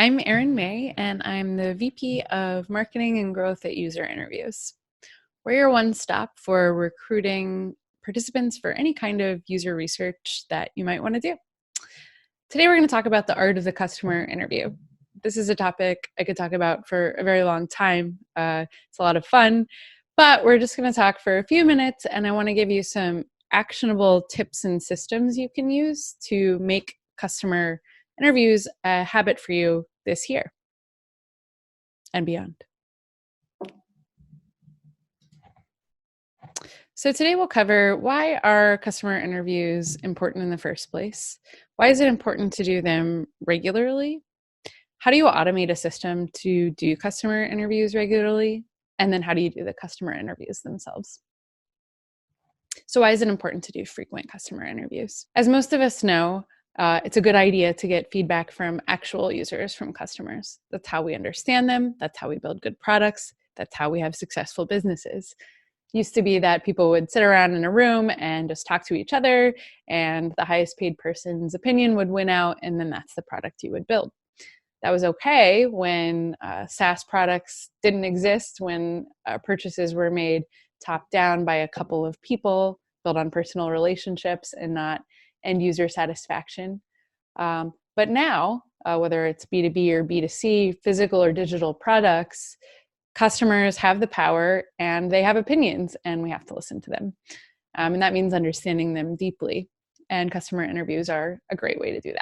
I'm Erin May, and I'm the VP of Marketing and Growth at User Interviews. We're your one-stop for recruiting participants for any kind of user research that you might want to do. Today, we're going to talk about the art of the customer interview. This is a topic I could talk about for a very long time. It's a lot of fun, but we're just going to talk for a few minutes, and I want to give you some actionable tips and systems you can use to make customer interviews a habit for you this year and beyond. So today we'll cover why are customer interviews important in the first place? Why is it important to do them regularly? How do you automate a system to do customer interviews regularly? And then how do you do the customer interviews themselves? So why is it important to do frequent customer interviews? As most of us know, it's a good idea to get feedback from actual users, from customers. That's how we understand them. That's how we build good products. That's how we have successful businesses. It used to be that people would sit around in a room and just talk to each other, and the highest paid person's opinion would win out, and then that's the product you would build. That was okay when SaaS products didn't exist, when purchases were made top down by a couple of people, built on personal relationships and not end user satisfaction. But now, whether it's B2B or B2C, physical or digital products, customers have the power and they have opinions, and we have to listen to them. And that means understanding them deeply. And customer interviews are a great way to do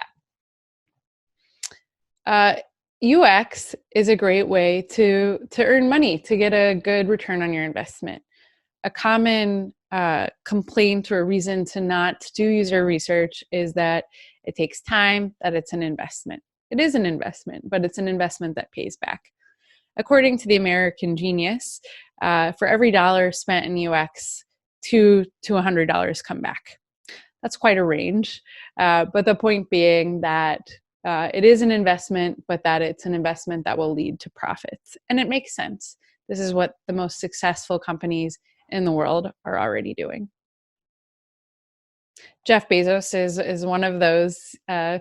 that. UX is a great way to earn money, to get a good return on your investment. A common complaint or reason to not do user research is that it takes time, that it's an investment. It is an investment, but it's an investment that pays back. According to the American Genius, for every dollar spent in UX, $2 to $100 come back. That's quite a range, but the point being that it is an investment, but that it's an investment that will lead to profits. And it makes sense. This is what the most successful companies in the world are already doing. Jeff Bezos is one of those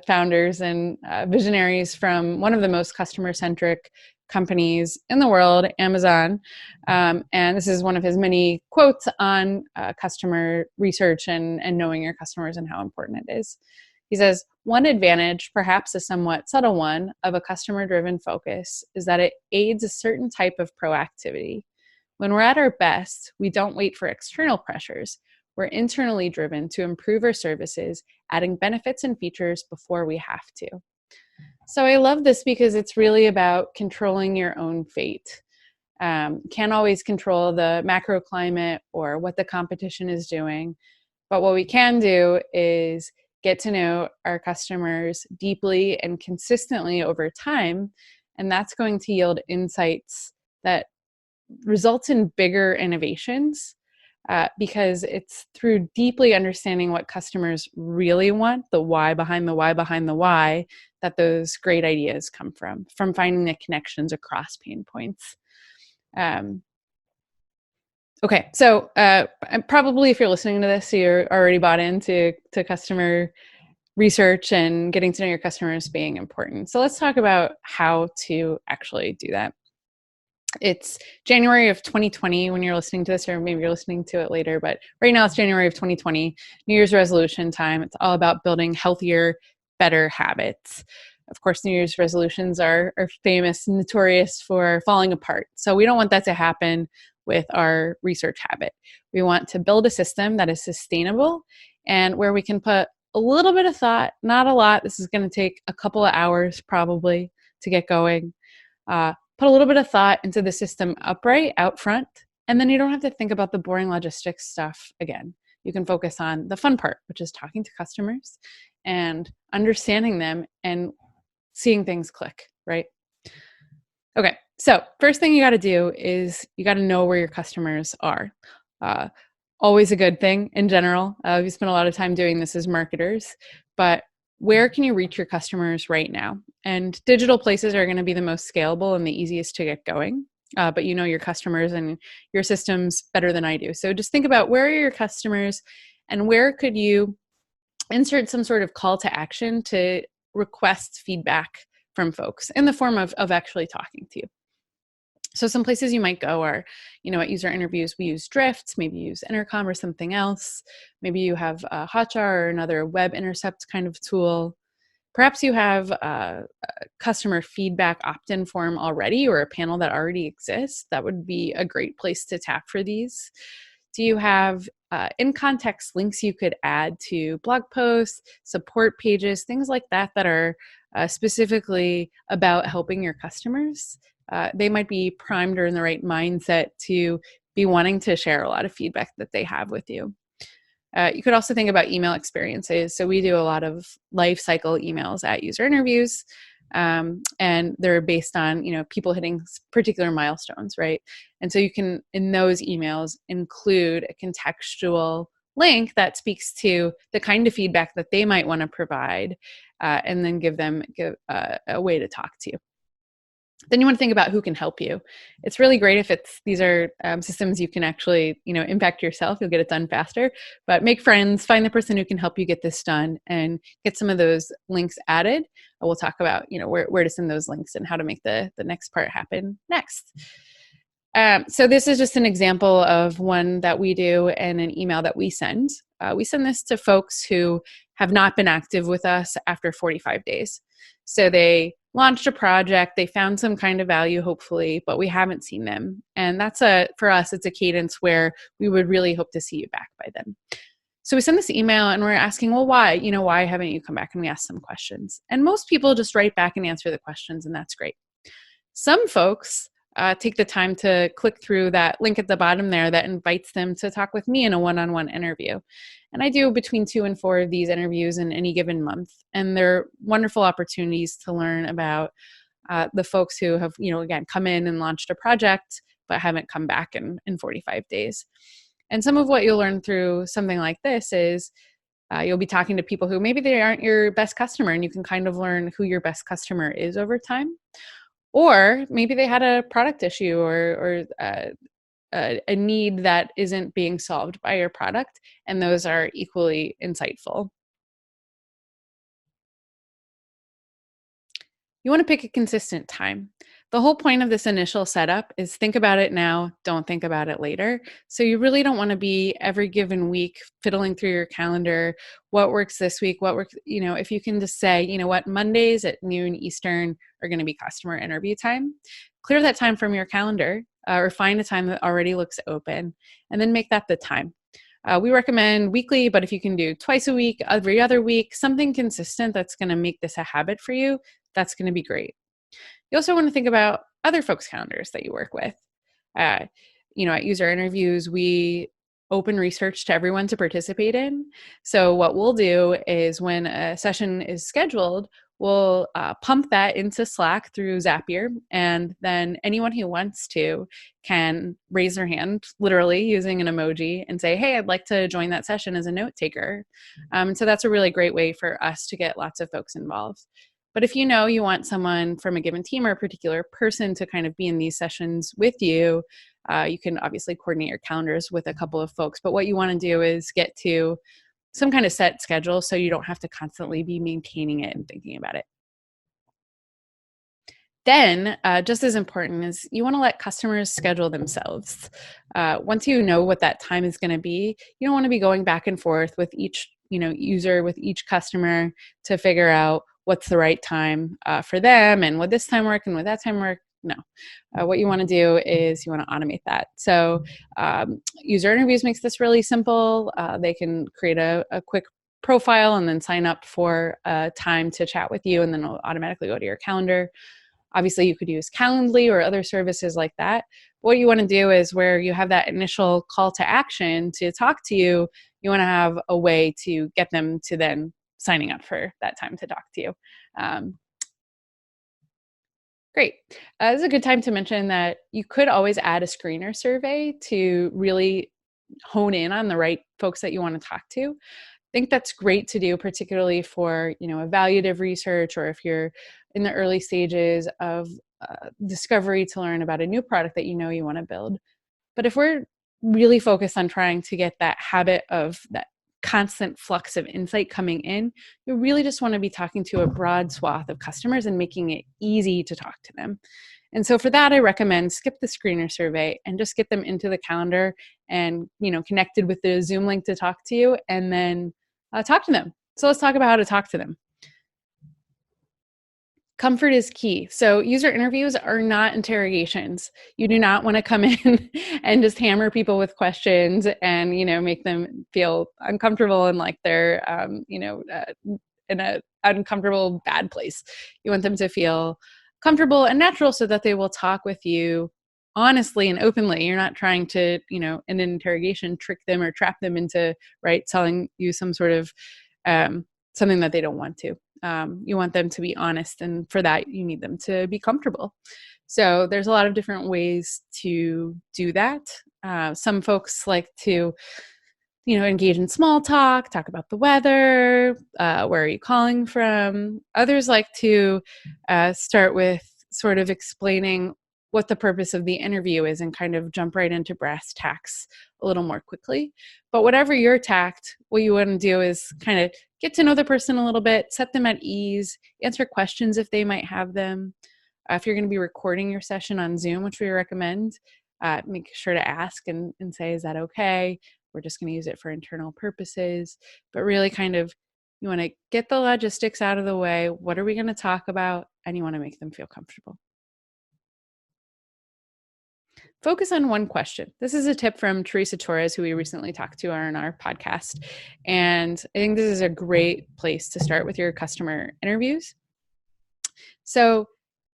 founders and visionaries from one of the most customer-centric companies in the world, Amazon. And this is one of his many quotes on customer research and knowing your customers and how important it is. He says, one advantage, perhaps a somewhat subtle one, of a customer-driven focus is that it aids a certain type of proactivity. When we're at our best, we don't wait for external pressures. We're internally driven to improve our services, adding benefits and features before we have to. So I love this because it's really about controlling your own fate. Can't always control the macro climate or what the competition is doing, but what we can do is get to know our customers deeply and consistently over time, and that's going to yield insights that results in bigger innovations because it's through deeply understanding what customers really want, the why behind the why behind the why, that those great ideas come from finding the connections across pain points. Okay, so probably if you're listening to this, you're already bought into customer research and getting to know your customers being important. So let's talk about how to actually do that. It's January of 2020 when you're listening to this, or maybe you're listening to it later, but right now it's January of 2020, New Year's resolution time. It's all about building healthier, better habits. Of course, New Year's resolutions are famous, notorious for falling apart. So we don't want that to happen with our research habit. We want to build a system that is sustainable and where we can put a little bit of thought, not a lot. This is going to take a couple of hours probably to get going. Put a little bit of thought into the system upright, out front, and then you don't have to think about the boring logistics stuff again. You can focus on the fun part, which is talking to customers and understanding them and seeing things click, right? Okay, so first thing you got to do is you got to know where your customers are. Always a good thing in general. We spend a lot of time doing this as marketers, but where can you reach your customers right now? And digital places are going to be the most scalable and the easiest to get going. But you know your customers and your systems better than I do. So just think about where are your customers and where could you insert some sort of call to action to request feedback from folks in the form of actually talking to you. So some places you might go are, at user interviews, we use Drift, maybe use Intercom or something else. Maybe you have Hotjar or another web intercept kind of tool. Perhaps you have a customer feedback opt-in form already, or a panel that already exists. That would be a great place to tap for these. Do you have in-context links you could add to blog posts, support pages, things like that that are specifically about helping your customers? They might be primed or in the right mindset to be wanting to share a lot of feedback that they have with you. You could also think about email experiences. So we do a lot of life cycle emails at user interviews, and they're based on people hitting particular milestones, right? And so you can, in those emails, include a contextual link that speaks to the kind of feedback that they might want to provide, and then give a way to talk to you. Then you want to think about who can help you. It's really great if these are systems you can actually impact yourself. You'll get it done faster. But make friends, find the person who can help you get this done, and get some of those links added. We'll talk about where to send those links and how to make the next part happen next. So this is just an example of one that we do and an email that we send. We send this to folks who have not been active with us after 45 days. So they launched a project, they found some kind of value, hopefully, but we haven't seen them. And for us, it's a cadence where we would really hope to see you back by then. So we send this email and we're asking, well, why? Why haven't you come back? And we ask some questions. And most people just write back and answer the questions, and that's great. Some folks take the time to click through that link at the bottom there that invites them to talk with me in a one-on-one interview. And I do between 2 and 4 of these interviews in any given month. And they're wonderful opportunities to learn about the folks who have, again, come in and launched a project, but haven't come back in 45 days. And some of what you'll learn through something like this is you'll be talking to people who maybe they aren't your best customer, and you can kind of learn who your best customer is over time. Or maybe they had a product issue or a need that isn't being solved by your product, and those are equally insightful. You want to pick a consistent time. The whole point of this initial setup is think about it now, don't think about it later. So you really don't want to be every given week fiddling through your calendar, what works this week, what works, if you can just say, what, Mondays at noon Eastern are going to be customer interview time. Clear that time from your calendar, or find a time that already looks open, and then make that the time. We recommend weekly, but if you can do twice a week, every other week, something consistent that's going to make this a habit for you, that's going to be great. You also want to think about other folks' calendars that you work with. At user interviews, we open research to everyone to participate in. So what we'll do is when a session is scheduled, we'll pump that into Slack through Zapier, and then anyone who wants to can raise their hand, literally using an emoji, and say, hey, I'd like to join that session as a note taker. So that's a really great way for us to get lots of folks involved. But if you want someone from a given team or a particular person to kind of be in these sessions with you, you can obviously coordinate your calendars with a couple of folks. But what you want to do is get to some kind of set schedule so you don't have to constantly be maintaining it and thinking about it. Then, just as important is you want to let customers schedule themselves. Once you know what that time is going to be, you don't want to be going back and forth with each user, with each customer to figure out what's the right time for them, and would this time work and would that time work? No. What you want to do is you want to automate that. So user interviews makes this really simple. They can create a quick profile and then sign up for a time to chat with you, and then it'll automatically go to your calendar. Obviously, you could use Calendly or other services like that. What you want to do is where you have that initial call to action to talk to you, you want to have a way to get them to then signing up for that time to talk to you. Great. This is a good time to mention that you could always add a screener survey to really hone in on the right folks that you want to talk to. I think that's great to do, particularly for evaluative research, or if you're in the early stages of discovery to learn about a new product that you want to build. But if we're really focused on trying to get that habit of that constant flux of insight coming in. You really just want to be talking to a broad swath of customers and making it easy to talk to them. And so for that, I recommend skip the screener survey and just get them into the calendar and, connected with the Zoom link to talk to you, and then talk to them. So let's talk about how to talk to them. Comfort is key. So user interviews are not interrogations. You do not want to come in and just hammer people with questions and, make them feel uncomfortable and like they're, in an uncomfortable, bad place. You want them to feel comfortable and natural so that they will talk with you honestly and openly. You're not trying to, in an interrogation, trick them or trap them into, telling you some sort of something that they don't want to. You want them to be honest, and for that, you need them to be comfortable. So there's a lot of different ways to do that. Some folks like to, engage in small talk about the weather, where are you calling from? Others like to start with sort of explaining what the purpose of the interview is and kind of jump right into brass tacks a little more quickly. But whatever your tact, what you want to do is kind of get to know the person a little bit, set them at ease, answer questions if they might have them. If you're going to be recording your session on Zoom, which we recommend, make sure to ask and say, is that okay? We're just going to use it for internal purposes. But really kind of, you want to get the logistics out of the way. What are we going to talk about? And you want to make them feel comfortable. Focus on one question. This is a tip from Teresa Torres, who we recently talked to on our podcast. And I think this is a great place to start with your customer interviews. So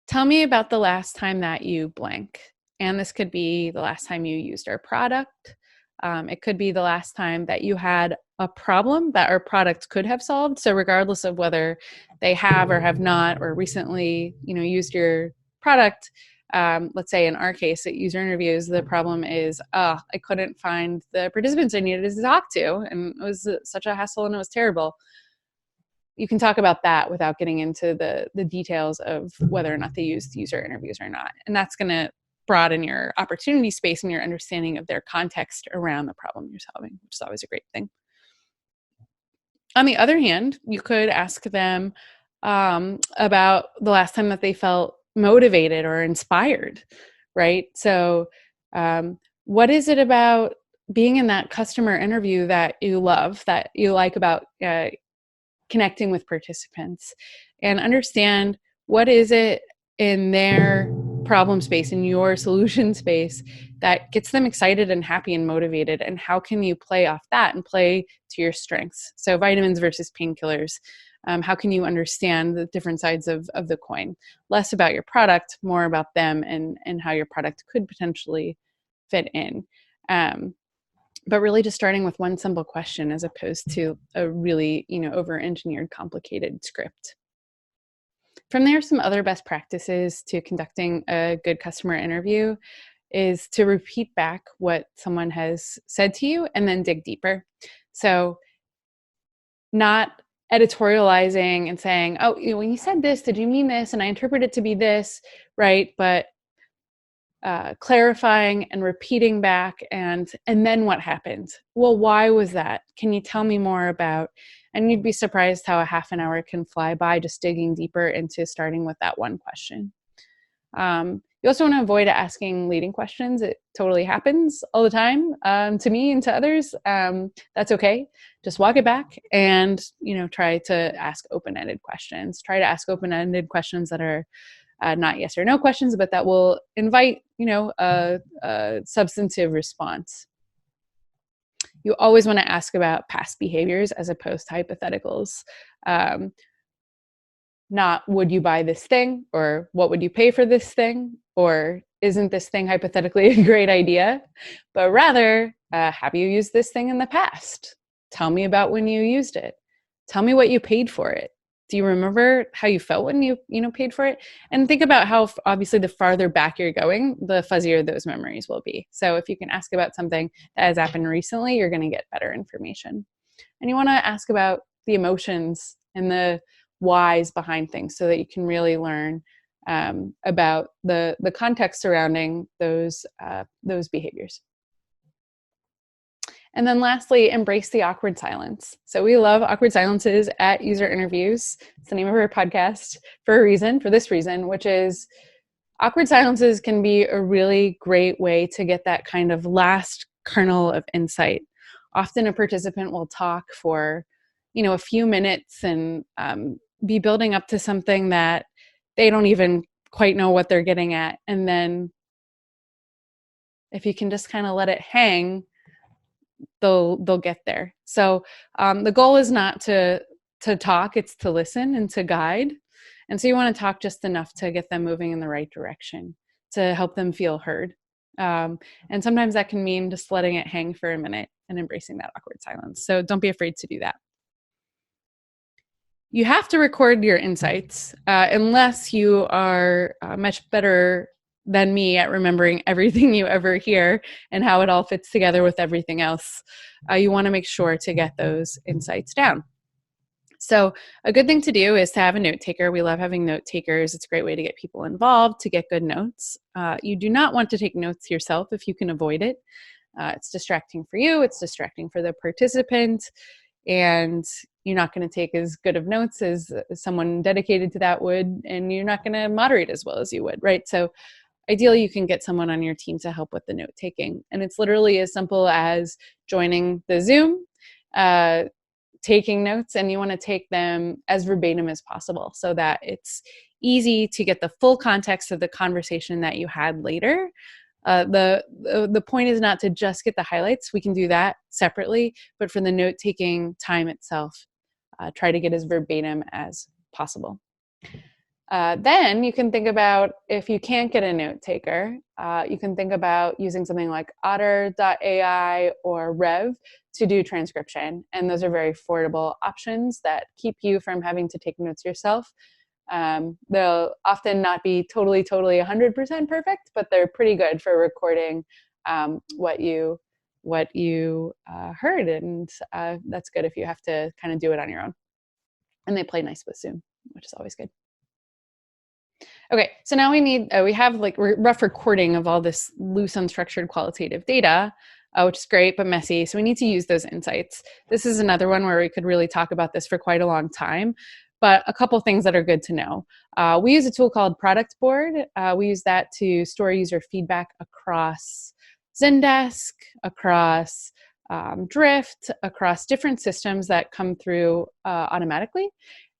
tell me about the last time that you blank. And this could be the last time you used our product. It could be the last time that you had a problem that our product could have solved. So regardless of whether they have or have not, or recently, used your product, let's say in our case at user interviews, the problem is, I couldn't find the participants I needed to talk to, and it was such a hassle and it was terrible. You can talk about that without getting into the details of whether or not they used user interviews or not. And that's going to broaden your opportunity space and your understanding of their context around the problem you're solving, which is always a great thing. On the other hand, you could ask them about the last time that they felt motivated or inspired, right? So what is it about being in that customer interview that you love, that you like about connecting with participants? And understand, what is it in their problem space, in your solution space, that gets them excited and happy and motivated, and how can you play off that and play to your strengths? So vitamins versus painkillers. How can you understand the different sides of the coin? Less about your product, more about them and how your product could potentially fit in. But really just starting with one simple question as opposed to a really, over-engineered, complicated script. From there, some other best practices to conducting a good customer interview is to repeat back what someone has said to you and then dig deeper. So not editorializing and saying, oh, when you said this, did you mean this? And I interpret it to be this, right? But clarifying and repeating back, and then what happened? Well, why was that? Can you tell me more about? And you'd be surprised how a half an hour can fly by just digging deeper into starting with that one question. You also want to avoid asking leading questions. It totally happens all the time, to me and to others. That's okay. Just walk it back and, try to ask open-ended questions. Try to ask open-ended questions that are not yes or no questions, but that will invite, a substantive response. You always want to ask about past behaviors as opposed to hypotheticals. Not would you buy this thing, or what would you pay for this thing, or isn't this thing hypothetically a great idea, but rather, have you used this thing in the past? Tell me about when you used it. Tell me what you paid for it. Do you remember how you felt when you paid for it? And think about how obviously the farther back you're going, the fuzzier those memories will be. So if you can ask about something that has happened recently, you're going to get better information. And you want to ask about the emotions and the whys behind things so that you can really learn about the context surrounding those behaviors. And then lastly, embrace the awkward silence. So we love awkward silences at User Interviews. It's the name of our podcast for a reason, for this reason, which is awkward silences can be a really great way to get that kind of last kernel of insight. Often a participant will talk for, a few minutes and be building up to something that they don't even quite know what they're getting at. And then if you can just kind of let it hang, they'll get there. So the goal is not to talk, it's to listen and to guide. And so you want to talk just enough to get them moving in the right direction, to help them feel heard. And sometimes that can mean just letting it hang for a minute and embracing that awkward silence. So don't be afraid to do that. You have to record your insights unless you are much better than me at remembering everything you ever hear and how it all fits together with everything else. You want to make sure to get those insights down. So a good thing to do is to have a note taker. We love having note takers. It's a great way to get people involved, to get good notes. You do not want to take notes yourself if you can avoid it. It's distracting for you. It's distracting for the participant. And you're not going to take as good of notes as someone dedicated to that would, and you're not going to moderate as well as you would, right? So ideally, you can get someone on your team to help with the note taking. And it's literally as simple as joining the Zoom, taking notes, and you want to take them as verbatim as possible so that it's easy to get the full context of the conversation that you had later. The point is not to just get the highlights. We can do that separately, but for the note-taking time itself, try to get as verbatim as possible. Then you can think about, if you can't get a note taker, you can think about using something like Otter.ai or Rev to do transcription. And those are very affordable options that keep you from having to take notes yourself. They'll often not be totally 100% perfect, but they're pretty good for recording what you heard. And that's good if you have to kind of do it on your own. And they play nice with Zoom, which is always good. Okay, so now we have like rough recording of all this loose, unstructured qualitative data, which is great, but messy. So we need to use those insights. This is another one where we could really talk about this for quite a long time, but a couple things that are good to know. We use a tool called Product Board. We use that to store user feedback across Zendesk, across Drift, across different systems that come through automatically.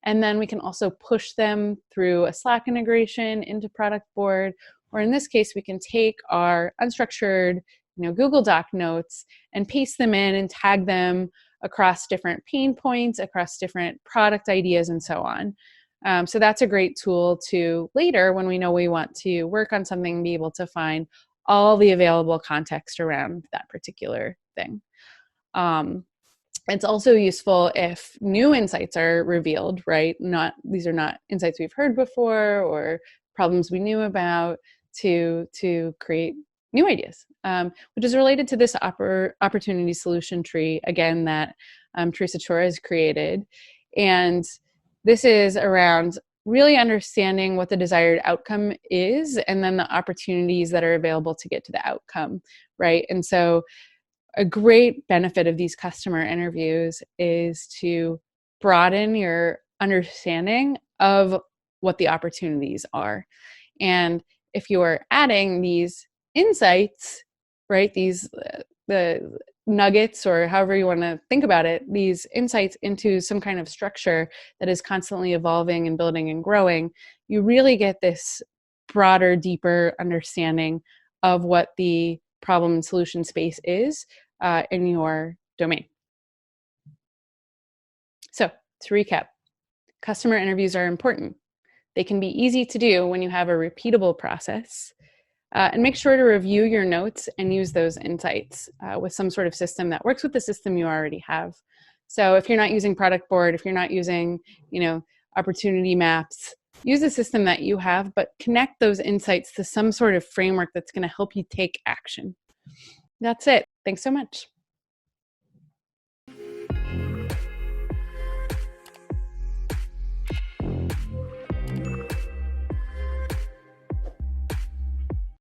And then we can also push them through a Slack integration into Product Board, or in this case, we can take our unstructured, Google Doc notes and paste them in and tag them across different pain points, across different product ideas, and so on. So that's a great tool to later, when we know we want to work on something, be able to find all the available context around that particular thing. It's also useful if new insights are revealed, right? These are not insights we've heard before or problems we knew about, to create new ideas, which is related to this opportunity solution tree, again, that Teresa Chora has created. And this is around really understanding what the desired outcome is, and then the opportunities that are available to get to the outcome, right? And so a great benefit of these customer interviews is to broaden your understanding of what the opportunities are. And if you're adding these insights, right, the nuggets, or however you want to think about it, these insights into some kind of structure that is constantly evolving and building and growing, you really get this broader, deeper understanding of what the problem and solution space is in your domain. So to recap, customer interviews are important. They can be easy to do when you have a repeatable process. And make sure to review your notes and use those insights with some sort of system that works with the system you already have. So if you're not using Product Board, if you're not using, opportunity maps, use a system that you have, but connect those insights to some sort of framework that's going to help you take action. That's it. Thanks so much.